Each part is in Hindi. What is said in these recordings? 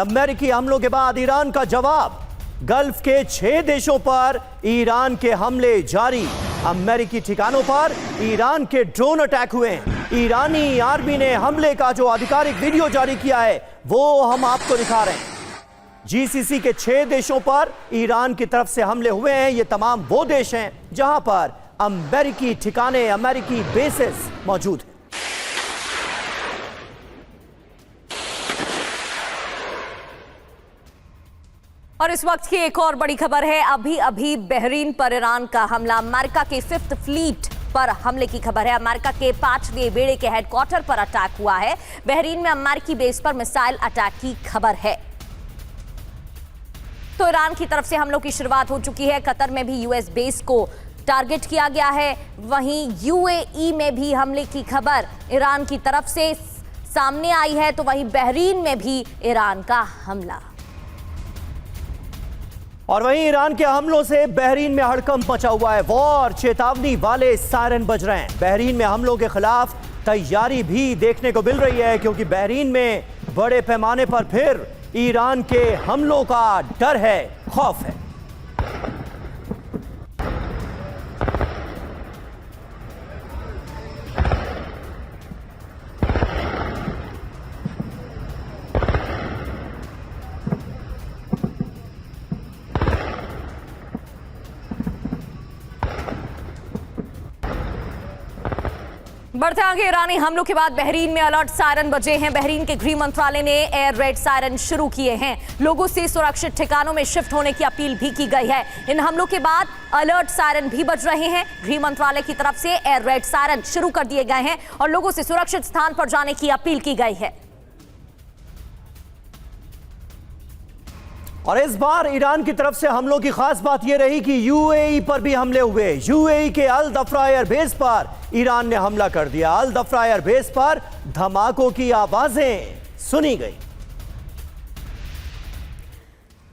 अमेरिकी हमलों के बाद ईरान का जवाब। गल्फ के 6 देशों पर ईरान के हमले जारी। अमेरिकी ठिकानों पर ईरान के ड्रोन अटैक हुए हैं। ईरानी आर्मी ने हमले का जो आधिकारिक वीडियो जारी किया है वो हम आपको दिखा रहे हैं। जीसीसी के 6 देशों पर ईरान की तरफ से हमले हुए हैं। ये तमाम वो देश हैं जहां पर अमेरिकी ठिकाने, अमेरिकी बेसेस मौजूद हैं। और इस वक्त की एक और बड़ी खबर है। अभी अभी बहरीन पर ईरान का हमला। अमेरिका के 5th फ्लीट पर हमले की खबर है। अमेरिका के 5वें बेड़े के हेडक्वार्टर पर अटैक हुआ है। बहरीन में अमेरिकी बेस पर मिसाइल अटैक की खबर है। तो ईरान की तरफ से हमलों की शुरुआत हो चुकी है। कतर में भी यूएस बेस को टारगेट किया गया है। वहीं यूएई में भी हमले की खबर ईरान की तरफ से सामने आई है। तो वहीं बहरीन में भी ईरान का हमला। और वहीं ईरान के हमलों से बहरीन में हड़कंप मचा हुआ है। वॉर चेतावनी वाले सायरन बज रहे हैं। बहरीन में हमलों के खिलाफ तैयारी भी देखने को मिल रही है, क्योंकि बहरीन में बड़े पैमाने पर फिर ईरान के हमलों का डर है, खौफ है। बढ़ते आगे, ईरानी हमलों के बाद बहरीन में अलर्ट सायरन बजे हैं। बहरीन के गृह मंत्रालय ने एयर रेड सायरन शुरू किए हैं। लोगों से सुरक्षित ठिकानों में शिफ्ट होने की अपील भी की गई है। इन हमलों के बाद अलर्ट सायरन भी बज रहे हैं। गृह मंत्रालय की तरफ से एयर रेड सायरन शुरू कर दिए गए हैं और लोगों से सुरक्षित स्थान पर जाने की अपील की गई है। और इस बार ईरान की तरफ से हमलों की खास बात यह रही कि यूएई पर भी हमले हुए। यूएई के अल दफ्रा एयर बेस पर ईरान ने हमला कर दिया। अल दफ्रा एयर बेस पर धमाकों की आवाजें सुनी गई।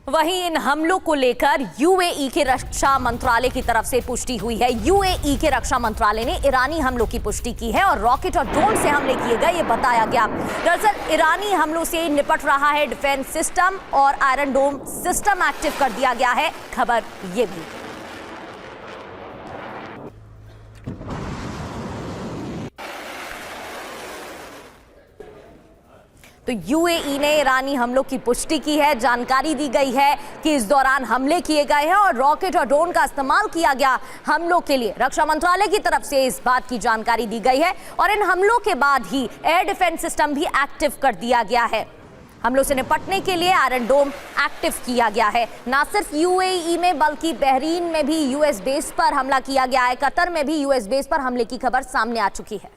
वहीं इन हमलों को लेकर यूएई के रक्षा मंत्रालय की तरफ से पुष्टि हुई है। यूएई के रक्षा मंत्रालय ने ईरानी हमलों की पुष्टि की है और रॉकेट और ड्रोन से हमले किए गए, ये बताया गया। दरअसल ईरानी हमलों से निपट रहा है डिफेंस सिस्टम और आयरन डोम सिस्टम एक्टिव कर दिया गया है, खबर ये भी। तो यूएई ने ईरानी हमलों की पुष्टि की है। जानकारी दी गई है कि इस दौरान हमले किए गए हैं और रॉकेट और ड्रोन का इस्तेमाल किया गया हमलों के लिए। रक्षा मंत्रालय की तरफ से इस बात की जानकारी दी गई है और इन हमलों के बाद ही एयर डिफेंस सिस्टम भी एक्टिव कर दिया गया है। हमलों से निपटने के लिए आयरन डोम एक्टिव किया गया है। ना सिर्फ यूएई में बल्कि बहरीन में भी यूएस बेस पर हमला किया गया है। कतर में भी यूएस बेस पर हमले की खबर सामने आ चुकी है।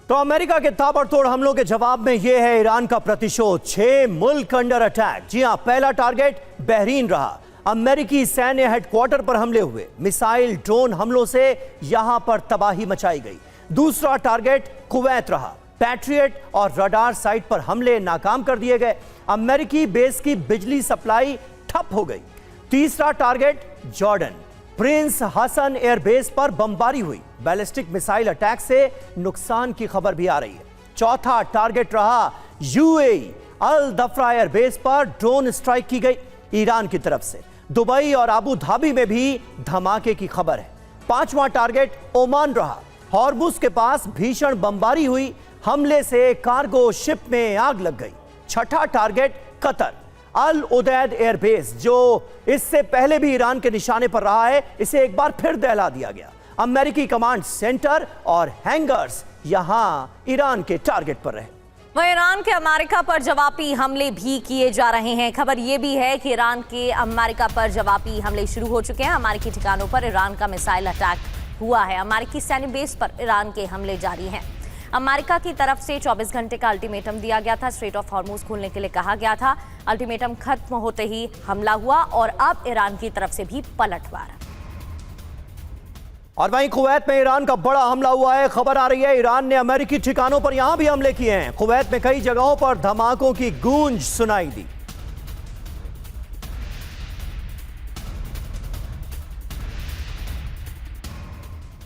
तो अमेरिका के ताबड़तोड़ हमलों के जवाब में यह है ईरान का प्रतिशोध। 6 मुल्क अंडर अटैक। जी हां, पहला टारगेट बहरीन रहा। अमेरिकी सैन्य हेडक्वार्टर पर हमले हुए। मिसाइल ड्रोन हमलों से यहां पर तबाही मचाई गई। दूसरा टारगेट कुवैत रहा। पैट्रियट और रडार साइट पर हमले नाकाम कर दिए गए। अमेरिकी बेस की बिजली सप्लाई ठप हो गई। तीसरा target Jordan. Prince Hassan air base पर बमबारी हुई। बैलिस्टिक मिसाइल अटैक से नुकसान की खबर भी आ रही है। चौथा टारगेट रहा यूएई। अल दफ्रा एयरबेस पर ड्रोन स्ट्राइक की गई ईरान की तरफ से। दुबई और अबू धाबी में भी धमाके की खबर है। पांचवा टारगेट ओमान रहा। हॉर्मुज के पास भीषण बमबारी हुई। हमले से कार्गो शिप में आग लग गई। छठा टारगेट कतर। अल उदैद एयरबेस, जो इससे पहले भी ईरान के निशाने पर रहा है, इसे एक बार फिर दहला दिया गया। अमेरिकी कमांड सेंटर और हैंगर्स यहां ईरान के टारगेट पर रहे। वह ईरान के अमेरिका पर जवाबी हमले भी किए जा रहे हैं। खबर यह भी है कि ईरान के अमेरिका पर जवाबी हमले शुरू हो चुके हैं। अमेरिकी ठिकानों पर ईरान का मिसाइल अटैक हुआ है। अमेरिकी सैन्य बेस पर ईरान के हमले जारी हैं। अमेरिका की तरफ से 24 घंटे का अल्टीमेटम दिया गया था। स्ट्रेट ऑफ हॉर्मुज खोलने के लिए कहा गया था। अल्टीमेटम खत्म होते ही हमला हुआ और अब ईरान की तरफ से भी पलटवार। और वहीं कुवैत में ईरान का बड़ा हमला हुआ है। खबर आ रही है ईरान ने अमेरिकी ठिकानों पर यहां भी हमले किए हैं। कुवैत में कई जगहों पर धमाकों की गूंज सुनाई दी।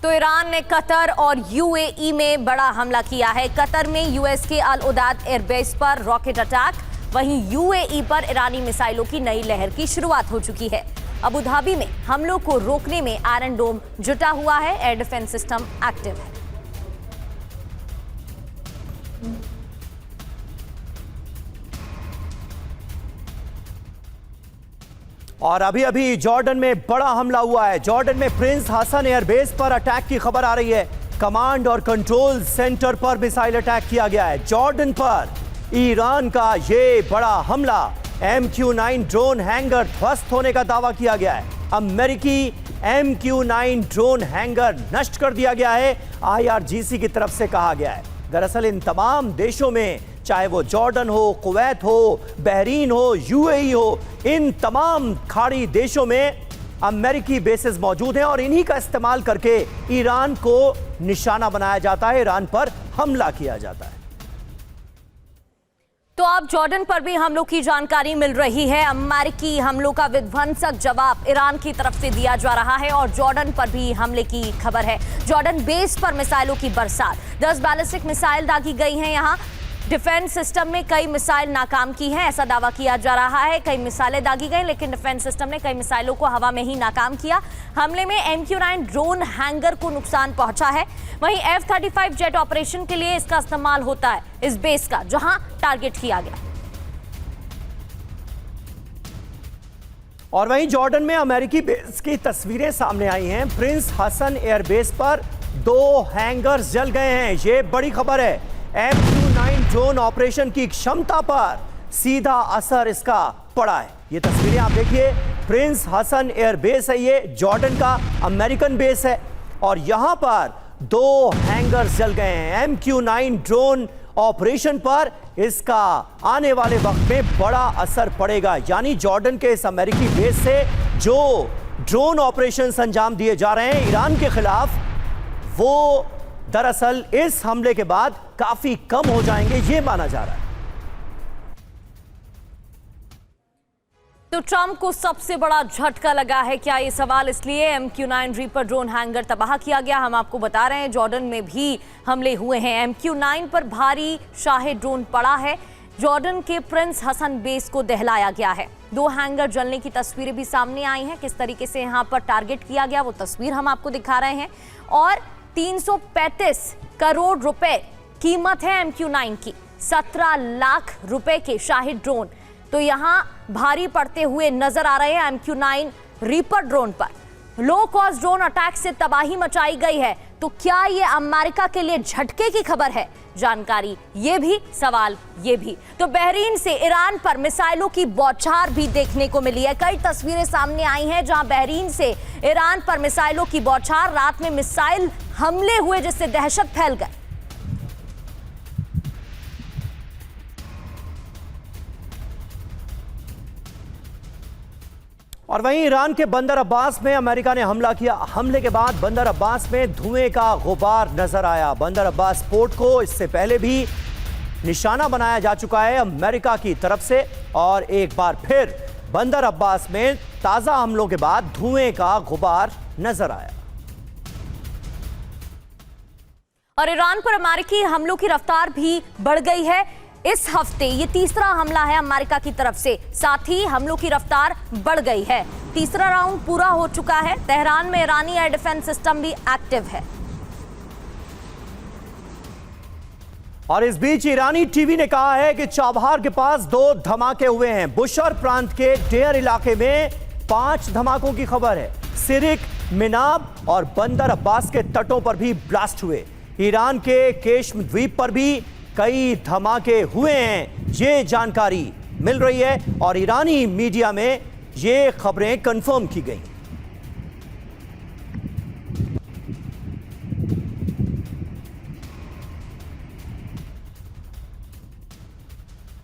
तो ईरान ने कतर और यूएई में बड़ा हमला किया है। कतर में यूएस के अल उदैद एयरबेस पर रॉकेट अटैक, वहीं यूएई पर ईरानी मिसाइलों की नई लहर की शुरुआत हो चुकी है। अबू धाबी में हमलों को रोकने में आयरन डोम जुटा हुआ है, एयर डिफेंस सिस्टम एक्टिव है। और अभी अभी जॉर्डन में बड़ा हमला हुआ है। जॉर्डन में प्रिंस हसन एयरबेस पर अटैक की खबर आ रही है। कमांड और कंट्रोल सेंटर पर मिसाइल अटैक किया गया है। जॉर्डन पर ईरान का ये बड़ा हमला, MQ-9 ड्रोन हैंगर ध्वस्त होने का दावा किया गया है। अमेरिकी MQ-9 ड्रोन हैंगर नष्ट कर दिया गया है, IRGC की तरफ से कहा गया है। दरअसल इन तमाम देशों में, चाहे वो जॉर्डन हो, कुवैत हो, बहरीन हो, यूएई हो, इन तमाम खाड़ी देशों में अमेरिकी बेसेस मौजूद हैं और इन्हीं का इस्तेमाल करके ईरान को निशाना बनाया जाता है, ईरान पर हमला किया जाता है। तो अब जॉर्डन पर भी हमलों की जानकारी मिल रही है। अमेरिकी हमलों का विध्वंसक जवाब ईरान की तरफ से दिया जा रहा है और जॉर्डन पर भी हमले की खबर है। जॉर्डन बेस पर मिसाइलों की बरसात, 10 बैलिस्टिक मिसाइल दागी गई हैं। यहां डिफेंस सिस्टम में कई मिसाइल नाकाम की हैं, ऐसा दावा किया जा रहा है। कई मिसाइलें दागी गई, लेकिन डिफेंस सिस्टम ने कई मिसाइलों को हवा में ही नाकाम किया। हमले में MQ-9 ड्रोन हैंगर को नुकसान पहुंचा है। वहीं F-35 जेट ऑपरेशन के लिए इसका इस्तेमाल होता है, इस बेस का, जहां टारगेट किया गया। और वहीं जॉर्डन में अमेरिकी बेस की तस्वीरें सामने आई हैं। प्रिंस हसन एयरबेस पर 2 हैंगर्स जल गए हैं, ये बड़ी खबर है। MQ-9 ड्रोन ऑपरेशन की क्षमता पर सीधा असर इसका पड़ा है। ये तस्वीरें आप देखिए, प्रिंस हसन एयरबेस है, ये जॉर्डन का अमेरिकन बेस है और यहां पर 2 हैंगर्स जल गए हैं। MQ-9 ड्रोन ऑपरेशन पर इसका आने वाले वक्त में बड़ा असर पड़ेगा, यानी जॉर्डन के इस अमेरिकी बेस से जो ड्रोन ऑपरेशन अंजाम दिए जा रहे हैं ईरान के खिलाफ, वो दरअसल इस हमले के बाद काफी कम हो जाएंगे, ये माना जा रहा है। तो ट्रंप को सबसे बड़ा झटका लगा है क्या? ये सवाल इसलिए MQ-9 रीपर ड्रोन हैंगर तबाह किया गया। हम आपको बता रहे हैं जॉर्डन में भी हमले हुए हैं। MQ-9 पर भारी शाही ड्रोन पड़ा है। जॉर्डन के प्रिंस हसन बेस को दहलाया गया है। 2 हैंगर जलने की तस्वीरें भी सामने आई हैं। किस तरीके से यहां पर टारगेट किया गया वो तस्वीर हम आपको दिखा रहे हैं। और 335 करोड़ रुपए कीमत है MQ-9 की, 17 लाख रुपए के शाही ड्रोन तो यहां भारी पड़ते हुए नजर आ रहे हैं MQ-9 रीपर ड्रोन पर। लो कॉस्ट ड्रोन अटैक से तबाही मचाई गई है, तो क्या यह अमेरिका के लिए झटके की खबर है? जानकारी ये भी, सवाल ये भी। तो बहरीन से ईरान पर मिसाइलों की बौछार भी देखने को मिली है। कई तस्वीरें सामने आई हैं जहां बहरीन से ईरान पर मिसाइलों की बौछार, रात में मिसाइल हमले हुए जिससे दहशत फैल गई। और वहीं ईरान के बंदर अब्बास में अमेरिका ने हमला किया। हमले के बाद बंदर अब्बास में धुएं का गुबार नजर आया। बंदर अब्बास पोर्ट को इससे पहले भी निशाना बनाया जा चुका है अमेरिका की तरफ से, और एक बार फिर बंदर अब्बास में ताजा हमलों के बाद धुएं का गुबार नजर आया। और ईरान पर अमेरिकी हमलों की रफ्तार भी बढ़ गई है। इस हफ्ते ये तीसरा हमला है अमेरिका की तरफ से, साथ ही हमलों की रफ्तार बढ़ गई है। तीसरा राउंड पूरा हो चुका है। तेहरान में ईरानी एयर डिफेंस सिस्टम भी एक्टिव है। और इस बीच ईरानी टीवी ने कहा है कि चाबहार के पास 2 धमाके हुए हैं। बुशर प्रांत के डेयर इलाके में 5 धमाकों की खबर है। सिरिक, मिनाब और बंदर अब्बास के तटों पर भी ब्लास्ट हुए। ईरान के केश्म द्वीप पर भी कई धमाके हुए हैं, ये जानकारी मिल रही है और ईरानी मीडिया में ये खबरें कंफर्म की गई।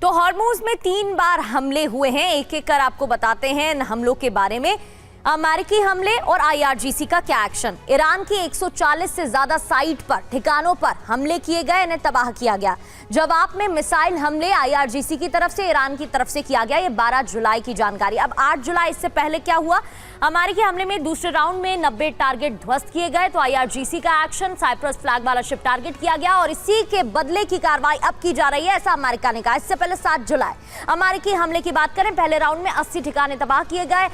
तो हॉर्मुज में 3 बार हमले हुए हैं। एक एक कर आपको बताते हैं इन हमलों के बारे में। अमेरिकी हमले और आईआरजीसी का क्या एक्शन। ईरान की 140 से ज्यादा साइट पर, ठिकानों पर हमले किए गए, इन्हें तबाह किया गया। जवाब में मिसाइल हमले आईआरजीसी की तरफ से, ईरान की तरफ से किया गया। ये 12 जुलाई की जानकारी। अब 8 जुलाई, इससे पहले क्या हुआ? अमेरिकी हमले में दूसरे राउंड में 90 टारगेट ध्वस्त किए गए। तो आईआरजीसी का एक्शन, साइप्रस फ्लैग वाला शिप टारगेट किया गया और इसी के बदले की कार्रवाई अब की जा रही है, ऐसा अमेरिका ने कहा। इससे पहले 7 जुलाई अमेरिकी हमले की बात करें, पहले राउंड में 80 ठिकाने तबाह किए गए।